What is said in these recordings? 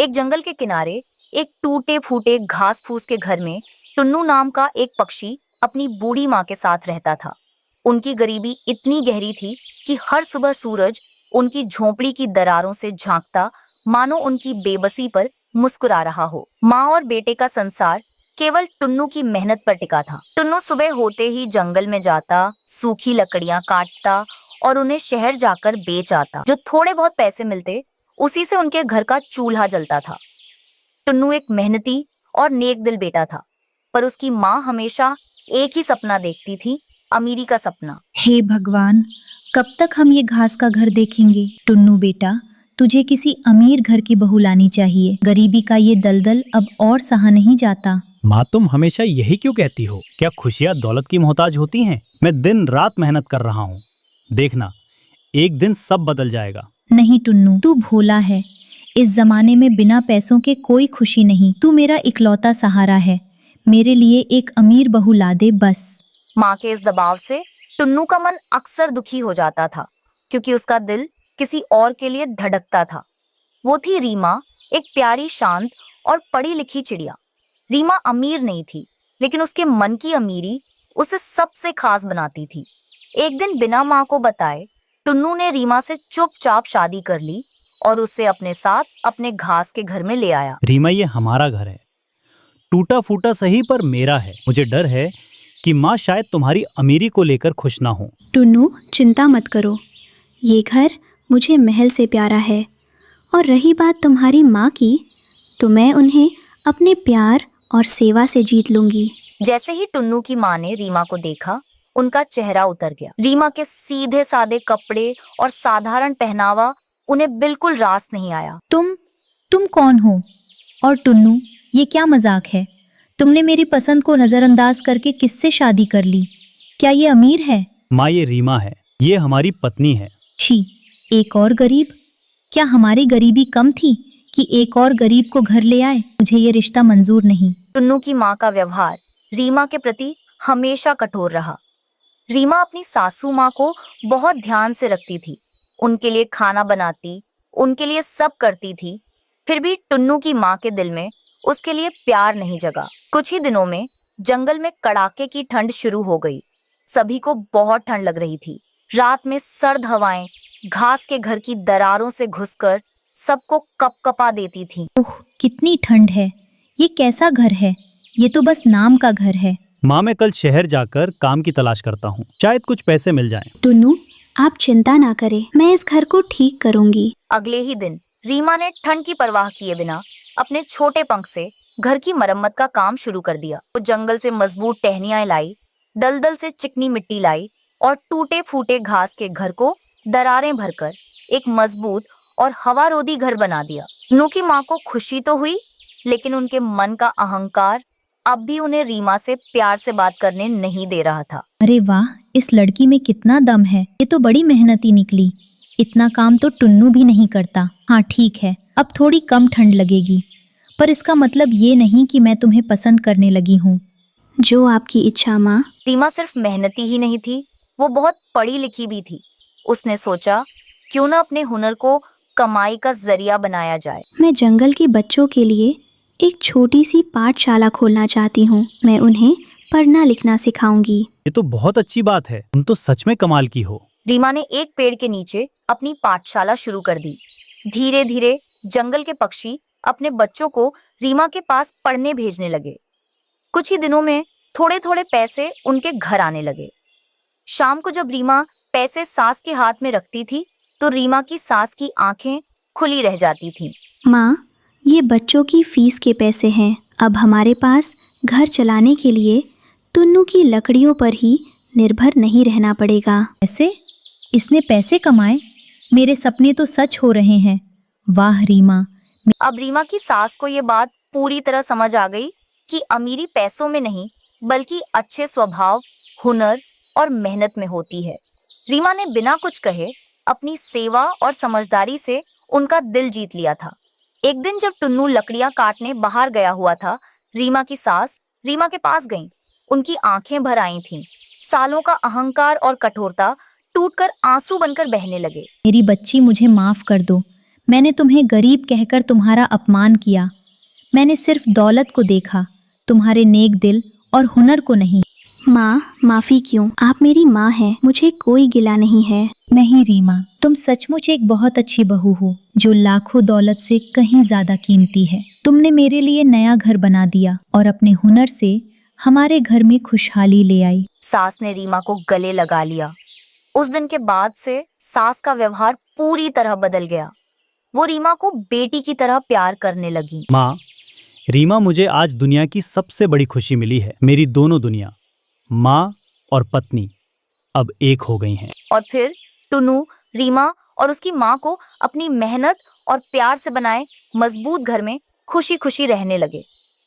एक जंगल के किनारे एक टूटे फूटे घास फूस के घर में टुन्नू नाम का एक पक्षी अपनी बूढ़ी माँ के साथ रहता था। उनकी गरीबी इतनी गहरी थी कि हर सुबह सूरज उनकी झोंपड़ी की दरारों से झांकता मानो उनकी बेबसी पर मुस्कुरा रहा हो। माँ और बेटे का संसार केवल टुन्नू की मेहनत पर टिका था। टुन्नू सुबह होते ही जंगल में जाता, सूखी लकड़ियां काटता और उन्हें शहर जाकर बेच आता। जो थोड़े बहुत पैसे मिलते उसी से उनके घर का चूल्हा जलता था। टुन्नू एक मेहनती और नेक दिल बेटा था, पर उसकी माँ हमेशा एक ही सपना देखती थी, अमीरी का सपना। हे भगवान, कब तक हम ये घास का घर देखेंगे? टुन्नू बेटा, तुझे किसी अमीर घर की बहू लानी चाहिए। गरीबी का ये दलदल अब और सहा नहीं जाता। माँ, तुम हमेशा यही क्यों कहती हो? क्या खुशियाँ दौलत की मोहताज होती हैं? मैं दिन रात मेहनत कर रहा हूँ। देखना, एक दिन सब बदल जाएगा। नहीं टुन्नू, तू भोला है। इस जमाने में बिना पैसों के कोई खुशी नहीं। तू मेरा इकलौता सहारा है। मेरे लिए एक अमीर बहू ला दे बस। माँ के इस दबाव से टुन्नू का मन अक्सर दुखी हो जाता था, क्योंकि उसका दिल किसी और के लिए धड़कता था। वो थी रीमा, एक प्यारी, शांत और पढ़ी लिखी चिड़िया। रीमा अमीर नहीं थी, लेकिन उसके मन की अमीरी उसे सबसे खास बनाती थी। एक दिन बिना माँ को बताए टुन्नू ने रीमा से चुपचाप शादी कर ली और उसे अपने साथ अपने घास के घर में ले आया। रीमा, ये हमारा घर है, टूटा फूटा सही पर मेरा है। मुझे डर है कि माँ शायद तुम्हारी अमीरी को लेकर खुश ना हो। टुन्नू, चिंता मत करो। ये घर मुझे महल से प्यारा है। और रही बात तुम्हारी माँ की, तो मैं उन्हें अपने प्यार और सेवा से जीत लूंगी। जैसे ही टुन्नू की माँ ने रीमा को देखा, उनका चेहरा उतर गया। रीमा के सीधे सादे कपड़े और साधारण पहनावा उन्हें बिल्कुल रास नहीं आया। तुम कौन हो? और टुन्नू, ये क्या मजाक है? तुमने मेरी पसंद को नजरअंदाज करके किससे शादी कर ली? क्या ये अमीर है? माँ, ये रीमा है, ये हमारी पत्नी है। छी, एक और गरीब? क्या हमारी गरीबी कम थी कि एक और गरीब को घर ले आए? मुझे ये रिश्ता मंजूर नहीं। टुन्नू की माँ का व्यवहार रीमा के प्रति हमेशा कठोर रहा। रीमा अपनी सासू माँ को बहुत ध्यान से रखती थी, उनके लिए खाना बनाती, उनके लिए सब करती थी। फिर भी टुन्नू की माँ के दिल में उसके लिए प्यार नहीं जगा। कुछ ही दिनों में जंगल में कड़ाके की ठंड शुरू हो गई। सभी को बहुत ठंड लग रही थी। रात में सर्द हवाएं घास के घर की दरारों से घुसकर सबको कपकपा देती थी। ओह, कितनी ठंड है। ये कैसा घर है? ये तो बस नाम का घर है। माँ, मैं कल शहर जाकर काम की तलाश करता हूँ, शायद कुछ पैसे मिल जाएं। टुन्नू, आप चिंता ना करें, मैं इस घर को ठीक करूंगी। अगले ही दिन रीमा ने ठंड की परवाह किए बिना अपने छोटे पंख से घर की मरम्मत का काम शुरू कर दिया। वो जंगल से मजबूत टहनियां लाई, दलदल से चिकनी मिट्टी लाई और टूटे फूटे घास के घर को दरारें भरकर एक मजबूत और हवारोधी घर बना दिया। टुन्नू की माँ को खुशी तो हुई, लेकिन उनके मन का अहंकार अब भी उन्हें रीमा से प्यार से बात करने नहीं दे रहा था। अरे वाह, इस लड़की में कितना दम है। ये तो बड़ी मेहनती निकली। इतना काम तो टुन्नू भी नहीं करता। हाँ ठीक है, अब थोड़ी कम ठंड लगेगी, पर इसका मतलब ये नहीं कि मैं तुम्हें पसंद करने लगी हूँ। जो आपकी इच्छा माँ। रीमा सिर्फ मेहनती ही नहीं थी, वो बहुत पढ़ी लिखी भी थी। उसने सोचा, क्यों ना अपने हुनर को कमाई का जरिया बनाया जाए। मैं जंगल के बच्चों के लिए एक छोटी सी पाठशाला खोलना चाहती हूँ। मैं उन्हें पढ़ना लिखना सिखाऊंगी। ये तो बहुत अच्छी बात है, तुम तो सच में कमाल की हो। रीमा ने एक पेड़ के नीचे अपनी पाठशाला शुरू कर दी। धीरे धीरे जंगल के पक्षी अपने बच्चों को रीमा के पास पढ़ने भेजने लगे। कुछ ही दिनों में थोड़े थोड़े पैसे उनके घर आने लगे। शाम को जब रीमा पैसे सास के हाथ में रखती थी, तो रीमा की सास की आंखें खुली रह जाती थीं। माँ, ये बच्चों की फीस के पैसे हैं। अब हमारे पास घर चलाने के लिए टुन्नू की लकड़ियों पर ही निर्भर नहीं रहना पड़ेगा। ऐसे इसने पैसे कमाए? मेरे सपने तो सच हो रहे हैं। वाह रीमा। अब रीमा की सास को ये बात पूरी तरह समझ आ गई कि अमीरी पैसों में नहीं, बल्कि अच्छे स्वभाव, हुनर और मेहनत में होती है। रीमा ने बिना कुछ कहे अपनी सेवा और समझदारी से उनका दिल जीत लिया था। एक दिन जब टुन्नू लकड़ियां काटने बाहर गया हुआ था, रीमा की सास रीमा के पास गईं। उनकी आंखें भर आई थीं। सालों का अहंकार और कठोरता टूटकर आंसू बनकर बहने लगे। मेरी बच्ची, मुझे माफ कर दो। मैंने तुम्हें गरीब कहकर तुम्हारा अपमान किया। मैंने सिर्फ दौलत को देखा, तुम्हारे नेक दिल और हुनर को नहीं। माँ, माफ़ी क्यों? आप मेरी माँ हैं, मुझे कोई गिला नहीं है। नहीं रीमा, तुम सचमुच एक बहुत अच्छी बहू हो जो लाखों दौलत से कहीं ज्यादा कीमती है। तुमने मेरे लिए नया घर बना दिया और अपने हुनर से हमारे घर में खुशहाली ले आई। सास ने रीमा को गले लगा लिया। उस दिन के बाद से सास का व्यवहार पूरी तरह बदल गया। वो रीमा को बेटी की तरह प्यार करने लगी। माँ, रीमा, मुझे आज दुनिया की सबसे बड़ी खुशी मिली है। मेरी दोनों दुनिया, माँ और पत्नी, अब एक हो गई हैं। और फिर टुन्नू रीमा और उसकी माँ को अपनी मेहनत और प्यार से बनाए मजबूत घर में खुशी खुशी रहने लगे।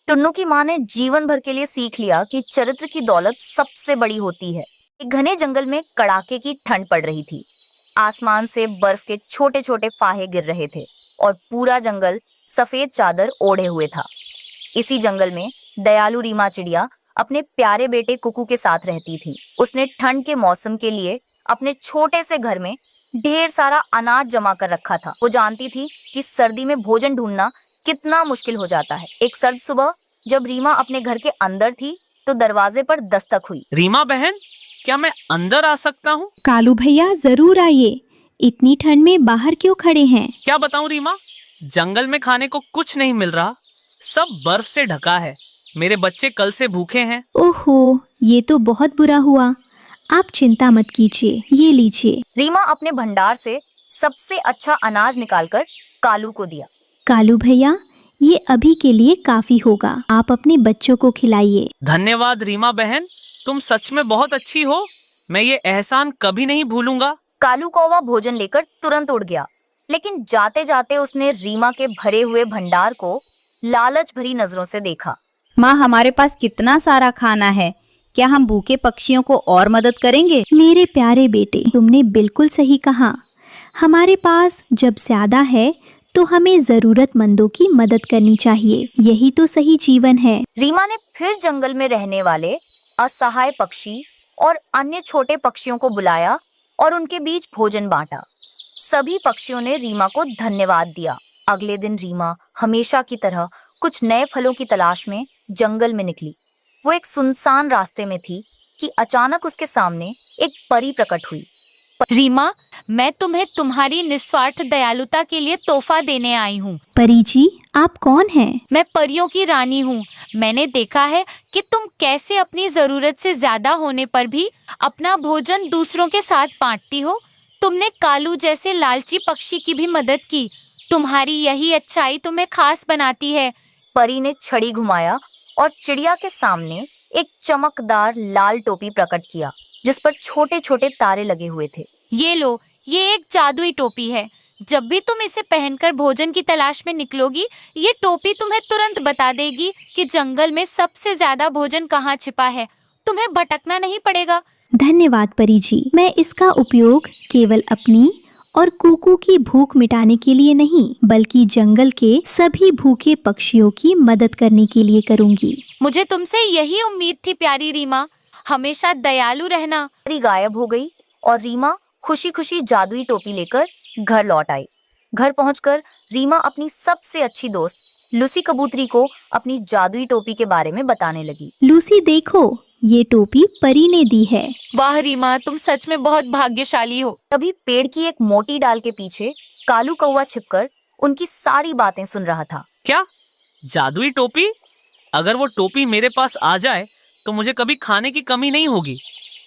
टुन्नू की माँ ने जीवन भर के लिए सीख लिया कि चरित्र की दौलत सबसे बड़ी होती है। एक घने जंगल में कड़ाके की ठंड पड़ रही थी। आसमान से बर्फ के छोटे छोटे फाहे गिर रहे थे और पूरा जंगल सफेद चादर ओढ़े हुए था। इसी जंगल में दयालु रीमा चिड़िया अपने प्यारे बेटे कुकू के साथ रहती थी। उसने ठंड के मौसम के लिए अपने छोटे से घर में ढेर सारा अनाज जमा कर रखा था। वो जानती थी कि सर्दी में भोजन ढूंढना कितना मुश्किल हो जाता है। एक सर्द सुबह जब रीमा अपने घर के अंदर थी तो दरवाजे पर दस्तक हुई। रीमा बहन, क्या मैं अंदर आ सकता हूँ? कालू भैया, जरूर आइए। इतनी ठंड में बाहर क्यों खड़े हैं? क्या बताऊँ रीमा, जंगल में खाने को कुछ नहीं मिल रहा, सब बर्फ से ढका है। मेरे बच्चे कल से भूखे हैं। ओहो, ये तो बहुत बुरा हुआ। आप चिंता मत कीजिए, ये लीजिए। रीमा अपने भंडार से सबसे अच्छा अनाज निकालकर कालू को दिया। कालू भैया, ये अभी के लिए काफी होगा, आप अपने बच्चों को खिलाइए। धन्यवाद रीमा बहन, तुम सच में बहुत अच्छी हो। मैं ये एहसान कभी नहीं भूलूंगा। कालू कौवा भोजन लेकर तुरंत उड़ गया, लेकिन जाते जाते उसने रीमा के भरे हुए भंडार को लालच भरी नजरों से देखा। माँ, हमारे पास कितना सारा खाना है, क्या हम भूखे पक्षियों को और मदद करेंगे? मेरे प्यारे बेटे, तुमने बिल्कुल सही कहा। हमारे पास जब ज्यादा है तो हमें जरूरतमंदों की मदद करनी चाहिए। यही तो सही जीवन है। रीमा ने फिर जंगल में रहने वाले असहाय पक्षी और अन्य छोटे पक्षियों को बुलाया और उनके बीच भोजन बांटा। सभी पक्षियों ने रीमा को धन्यवाद दिया। अगले दिन रीमा हमेशा की तरह कुछ नए फलों की तलाश में जंगल में निकली। वो एक सुनसान रास्ते में थी कि अचानक उसके सामने एक परी प्रकट हुई। रीमा, मैं तुम्हें तुम्हारी निस्वार्थ दयालुता के लिए तोहफा देने आई हूँ। परी जी, आप कौन हैं? मैं परियों की रानी हूँ। मैंने देखा है कि तुम कैसे अपनी जरूरत से ज्यादा होने पर भी अपना भोजन दूसरों के साथ बांटती हो। तुमने कालू जैसे लालची पक्षी की भी मदद की। तुम्हारी यही अच्छाई तुम्हें खास बनाती है। परी ने छड़ी घुमाया और चिड़िया के सामने एक चमकदार लाल टोपी प्रकट किया जिस पर छोटे छोटे तारे लगे हुए थे। ये लो, ये एक जादुई टोपी है। जब भी तुम इसे पहनकर भोजन की तलाश में निकलोगी, ये टोपी तुम्हें तुरंत बता देगी कि जंगल में सबसे ज्यादा भोजन कहाँ छिपा है। तुम्हें भटकना नहीं पड़ेगा। धन्यवाद परी जी। मैं इसका उपयोग केवल अपनी और कुकू की भूख मिटाने के लिए नहीं, बल्कि जंगल के सभी भूखे पक्षियों की मदद करने के लिए करूंगी। मुझे तुमसे यही उम्मीद थी प्यारी रीमा। हमेशा दयालु रहना। परी गायब हो गई और रीमा खुशी खुशी जादुई टोपी लेकर घर लौट आई। घर पहुंचकर रीमा अपनी सबसे अच्छी दोस्त लूसी कबूतरी को अपनी जादुई टोपी के बारे में बताने लगी। लूसी देखो, ये टोपी परी ने दी है। वाह रीमा, तुम सच में बहुत भाग्यशाली हो। तभी पेड़ की एक मोटी डाल के पीछे कालू कौवा छिपकर उनकी सारी बातें सुन रहा था। क्या जादुई टोपी? अगर वो टोपी मेरे पास आ जाए तो मुझे कभी खाने की कमी नहीं होगी।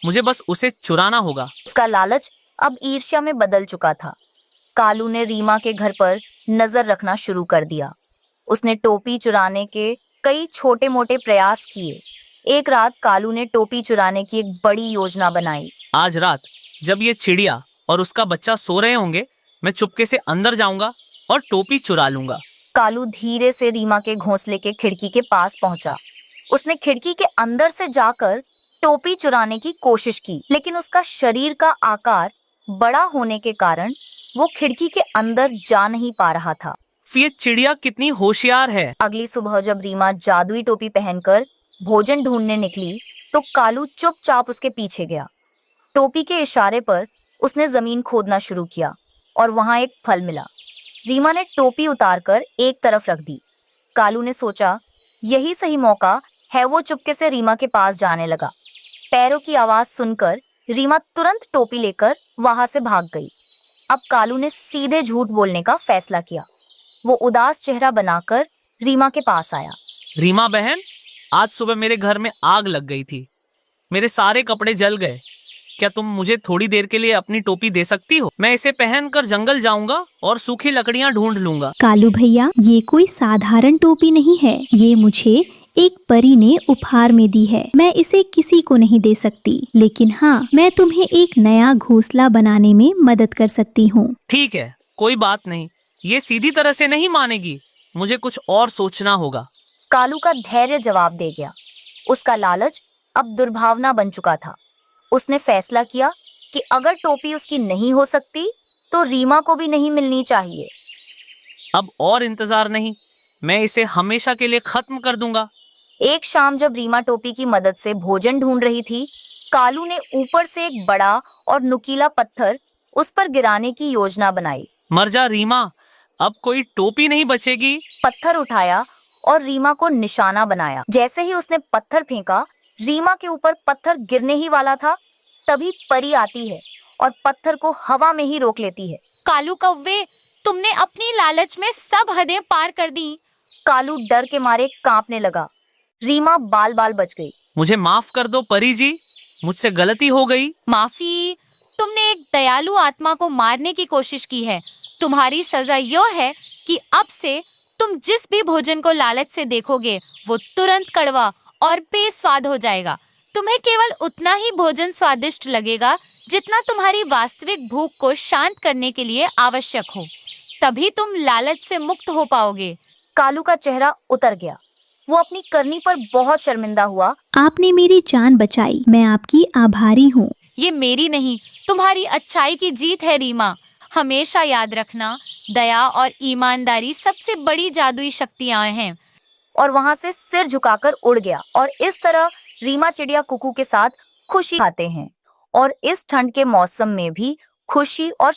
मुझे बस उसे चुराना होगा। उसका लालच अब ईर्ष्या में बदल चुका था। कालू ने रीमा के घर पर नजर रखना शुरू कर दिया। उसने टोपी चुराने के कई छोटे मोटे प्रयास किए। एक रात कालू ने टोपी चुराने की एक बड़ी योजना बनाई। आज रात जब ये चिड़िया और उसका बच्चा सो रहे होंगे, मैं चुपके से अंदर जाऊंगा और टोपी चुरा लूंगा। कालू धीरे से रीमा के घोंसले के खिड़की के पास पहुंचा। उसने खिड़की के अंदर से जाकर टोपी चुराने की कोशिश की, लेकिन उसका शरीर का आकार बड़ा होने के कारण वो खिड़की के अंदर जा नहीं पा रहा था। ये चिड़िया कितनी होशियार है। अगली सुबह जब रीमा जादुई टोपी पहनकर भोजन ढूंढने निकली तो कालू चुपचाप उसके पीछे गया। टोपी के इशारे पर उसने जमीन खोदना शुरू किया और वहां एक फल मिला। रीमा ने टोपी उतारकर एक तरफ रख दी। कालू ने सोचा यही सही मौका है, वो चुपके से रीमा के पास जाने लगा। पैरों की आवाज सुनकर रीमा तुरंत टोपी लेकर वहां से भाग गई। अब कालू ने सीधे झूठ बोलने का फैसला किया। वो उदास चेहरा बनाकर रीमा के पास आया। रीमा बहन, आज सुबह मेरे घर में आग लग गई थी, मेरे सारे कपड़े जल गए। क्या तुम मुझे थोड़ी देर के लिए अपनी टोपी दे सकती हो? मैं इसे पहनकर जंगल जाऊंगा और सूखी लकड़ियां ढूंढ लूंगा। कालू भैया, ये कोई साधारण टोपी नहीं है, ये मुझे एक परी ने उपहार में दी है। मैं इसे किसी को नहीं दे सकती, लेकिन हाँ, मैं तुम्हें एक नया घोंसला बनाने में मदद कर सकती हूँ। ठीक है, कोई बात नहीं। ये सीधी तरह से नहीं मानेगी, मुझे कुछ और सोचना होगा। कालू का धैर्य जवाब दे गया। उसका लालच अब दुर्भावना बन चुका था। उसने फैसला किया कि अगर टोपी उसकी नहीं हो सकती तो रीमा को भी नहीं मिलनी चाहिए। अब और इंतजार नहीं, मैं इसे हमेशा के लिए खत्म कर दूंगा। एक शाम जब रीमा टोपी की मदद से भोजन ढूंढ रही थी, कालू ने ऊपर से एक बड़ा और नुकीला पत्थर उस पर गिराने की योजना बनाई। मर जा रीमा, अब कोई टोपी नहीं बचेगी। पत्थर उठाया और रीमा को निशाना बनाया। जैसे ही उसने पत्थर फेंका, रीमा के ऊपर पत्थर गिरने ही वाला था, तभी परी आती है और पत्थर को हवा में ही रोक लेती है। कालू कौवे, तुमने अपनी लालच में सब हदें पार कर दी। कालू डर के मारे कांपने लगा। रीमा बाल बाल बच गई। मुझे माफ कर दो परी जी, मुझसे गलती हो गई। माफी? तुमने एक दयालु आत्मा को मारने की कोशिश की है। तुम्हारी सजा यह है कि अब से तुम जिस भी भोजन को लालच से देखोगे वो तुरंत कड़वा और बेस्वाद हो जाएगा। तुम्हें केवल उतना ही भोजन स्वादिष्ट लगेगा जितना तुम्हारी वास्तविक भूख को शांत करने के लिए आवश्यक हो। तभी तुम लालच से मुक्त हो पाओगे। कालू का चेहरा उतर गया। वो अपनी करनी पर बहुत शर्मिंदा हुआ। आपने मेरी जान बचाई, मैं आपकी आभारी हूँ। ये मेरी नहीं, तुम्हारी अच्छाई की जीत है रीमा। हमेशा याद रखना, दया और ईमानदारी सबसे बड़ी जादुई शक्तियां हैं। और वहां से सिर झुकाकर उड़ गया। और इस तरह रीमा चिड़िया कुकू के साथ खुशी खाते हैं। और इस ठंड के मौसम में भी खुशी और